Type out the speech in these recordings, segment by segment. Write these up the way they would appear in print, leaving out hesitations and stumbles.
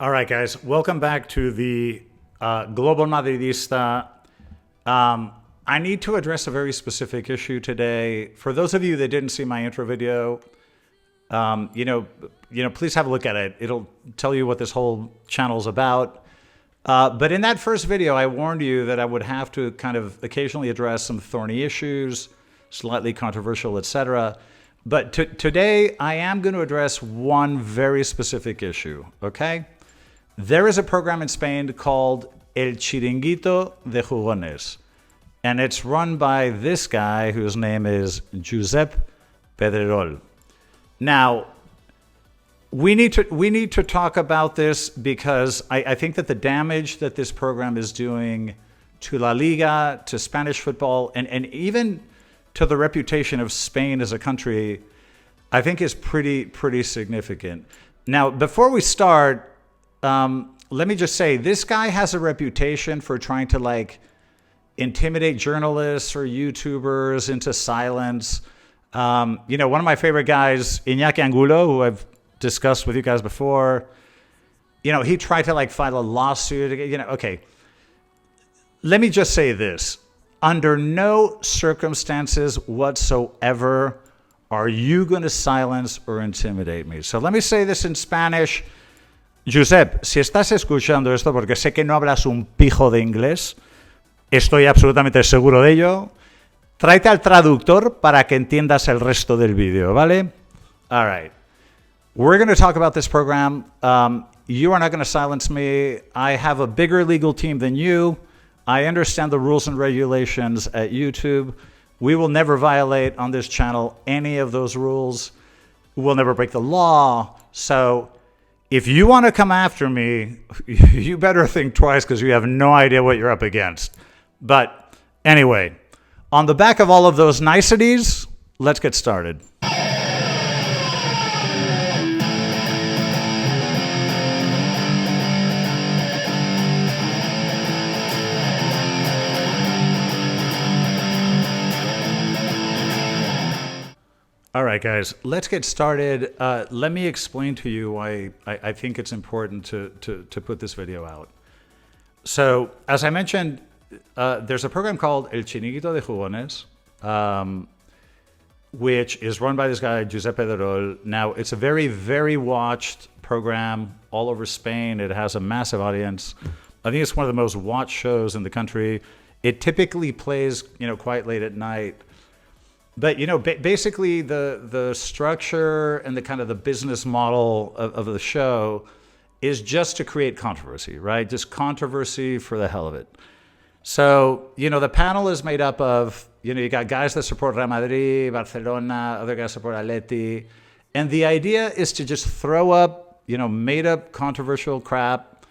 All right, guys, welcome back to the Global Madridista. I need to address a very specific issue today. For those of you that didn't see my intro video, please have a look at it. It'll tell you what this whole channel is about. But in that first video, I warned you that I would have to kind of occasionally address some thorny issues, slightly controversial, etc. But today, I am going to address one very specific issue, okay? There is a program in Spain called El Chiringuito de Jugones, and it's run by this guy whose name is Josep Pedrerol. Now, we need to talk about this because I think that the damage that this program is doing to La Liga, to Spanish football, and even to the reputation of Spain as a country, I think is pretty significant. Now, before we start, let me just say, this guy has a reputation for trying to intimidate journalists or YouTubers into silence. One of my favorite guys, Iñaki Angulo, who I've discussed with you guys before, he tried to file a lawsuit. Okay. Let me just say this. Under no circumstances whatsoever are you going to silence or intimidate me. So let me say this in Spanish. Josep, si estás escuchando esto, porque sé que no hablas un pijo de inglés, estoy absolutamente seguro de ello, tráete al traductor para que entiendas el resto del vídeo, ¿vale? All right. We're going to talk about this program. You are not going to silence me. I have a bigger legal team than you. I understand the rules and regulations at YouTube. We will never violate on this channel any of those rules. We'll never break the law. So if you want to come after me, you better think twice because you have no idea what you're up against. But anyway, on the back of all of those niceties, let's get started. All right, guys, let's get started. Let me explain to you why I think it's important to put this video out. So, as I mentioned, there's a program called El Chiringuito de Jugones, which is run by this guy, Josep Pedrerol. Now, it's a very watched program all over Spain. It has a massive audience. I think it's one of the most watched shows in the country. It typically plays, quite late at night. But, basically the structure and the kind of the business model of the show is just to create controversy, right? Just controversy for the hell of it. So, the panel is made up of, you got guys that support Real Madrid, Barcelona, other guys support Atleti. And the idea is to just throw up, made up controversial crap.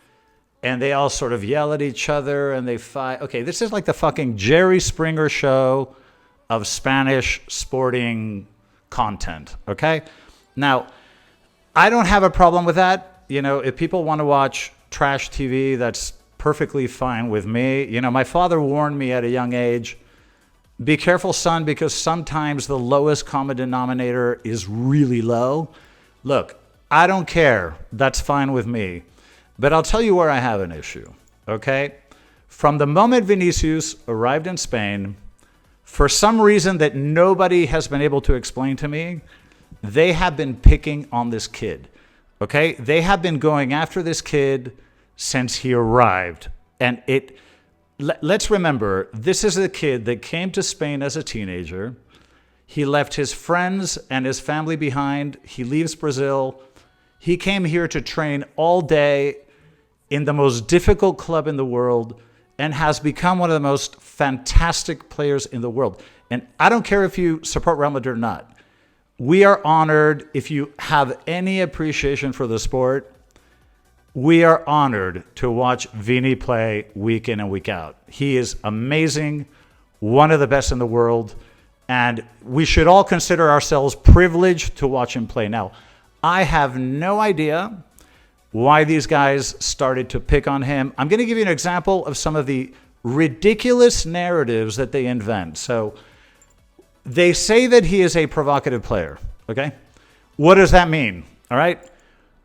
And they all sort of yell at each other and they fight. Okay, this is like the fucking Jerry Springer show of Spanish sporting content, okay? Now, I don't have a problem with that. If people want to watch trash TV, that's perfectly fine with me. My father warned me at a young age, be careful, son, because sometimes the lowest common denominator is really low. Look, I don't care. That's fine with me. But I'll tell you where I have an issue, okay? From the moment Vinicius arrived in Spain, for some reason that nobody has been able to explain to me, they have been picking on this kid, okay? They have been going after this kid since he arrived. And let's remember, this is a kid that came to Spain as a teenager. He left his friends and his family behind. He leaves Brazil. He came here to train all day in the most difficult club in the world and has become one of the most fantastic players in the world. And I don't care if you support Real Madrid or not. We are honored. If you have any appreciation for the sport, we are honored to watch Vini play week in and week out. He is amazing, one of the best in the world, and we should all consider ourselves privileged to watch him play. Now, I have no idea why these guys started to pick on him. I'm going to give you an example of some of the ridiculous narratives that they invent. So they say that he is a provocative player, okay? What does that mean, all right?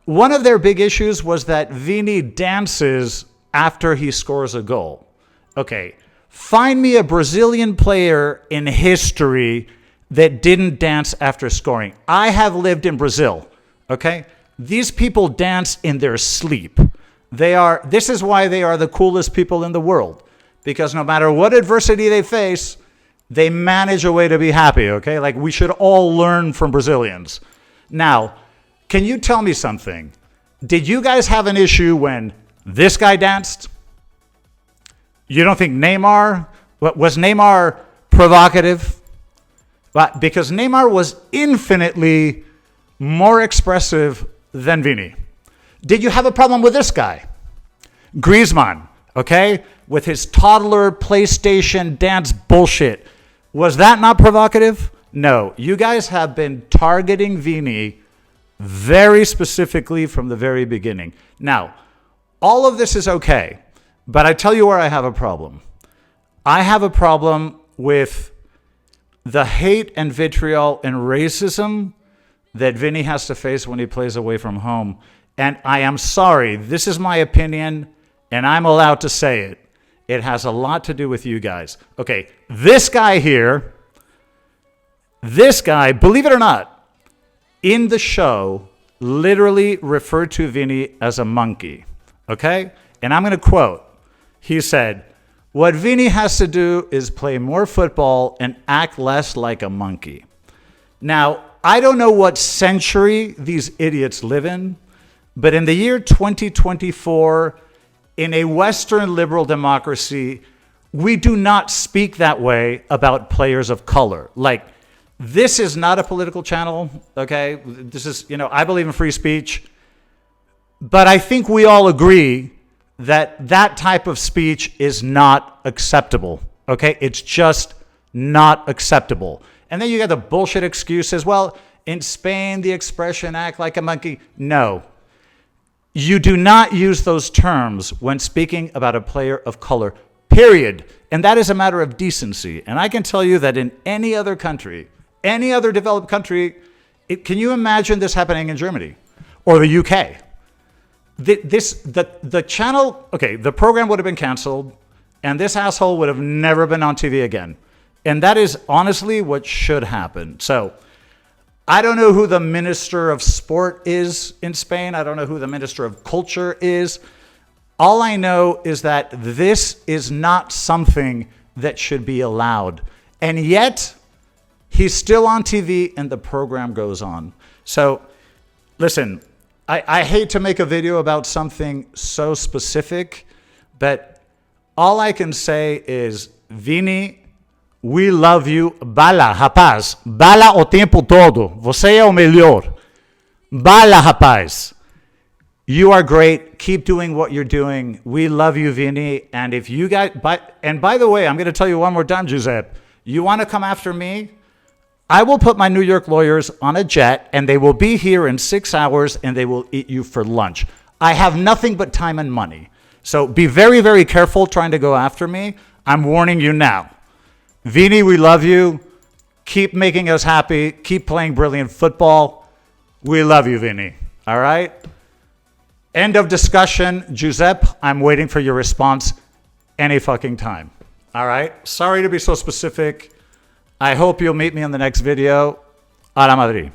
one of their big issues was that Vini dances after he scores a goal. Okay, find me a Brazilian player in history that didn't dance after scoring. I have lived in Brazil, okay? These people dance in their sleep. This is why they are the coolest people in the world, because no matter what adversity they face, they manage a way to be happy, okay? Like, we should all learn from Brazilians. Now, can you tell me something? Did you guys have an issue when this guy danced? You don't think Neymar, was Neymar provocative? But because Neymar was infinitely more expressive than Vini. Did you have a problem with this guy? Griezmann, okay? With his toddler PlayStation dance bullshit. Was that not provocative? No. You guys have been targeting Vini very specifically from the very beginning. Now, all of this is okay, but I tell you where I have a problem. I have a problem with the hate and vitriol and racism that Vini has to face when he plays away from home. And I am sorry, this is my opinion, and I'm allowed to say it. It has a lot to do with you guys. Okay, this guy here, believe it or not, in the show, literally referred to Vini as a monkey, okay? And I'm going to quote. He said, "What Vini has to do is play more football and act less like a monkey." Now, I don't know what century these idiots live in, but in the year 2024, in a Western liberal democracy, we do not speak that way about players of color. Like, this is not a political channel, okay? This is, I believe in free speech, but I think we all agree that that type of speech is not acceptable, okay? It's just not acceptable. And then you got the bullshit excuses. Well, in Spain, the expression act like a monkey. No. You do not use those terms when speaking about a player of color, period. And that is a matter of decency. And I can tell you that in any other country, any other developed country, can you imagine this happening in Germany or the UK? The channel, okay, the program would have been canceled, and this asshole would have never been on TV again. And that is honestly what should happen. So I don't know who the Minister of Sport is in Spain. I don't know who the Minister of Culture is. All I know is that this is not something that should be allowed. And yet, he's still on TV and the program goes on. So, listen, I hate to make a video about something so specific, but all I can say is, Vini, we love you. Bala, rapaz. Bala o tempo todo. Você é o melhor. Bala, rapaz. You are great. Keep doing what you're doing. We love you, Vini. And if you guys, by the way, I'm going to tell you one more time, Giuseppe. You want to come after me? I will put my New York lawyers on a jet, and they will be here in 6 hours, and they will eat you for lunch. I have nothing but time and money. So be very, very careful trying to go after me. I'm warning you now. Vini, we love you. Keep making us happy. Keep playing brilliant football. We love you, Vini. All right? End of discussion. Giuseppe, I'm waiting for your response any fucking time. All right? Sorry to be so specific. I hope you'll meet me in the next video. A la Madrid.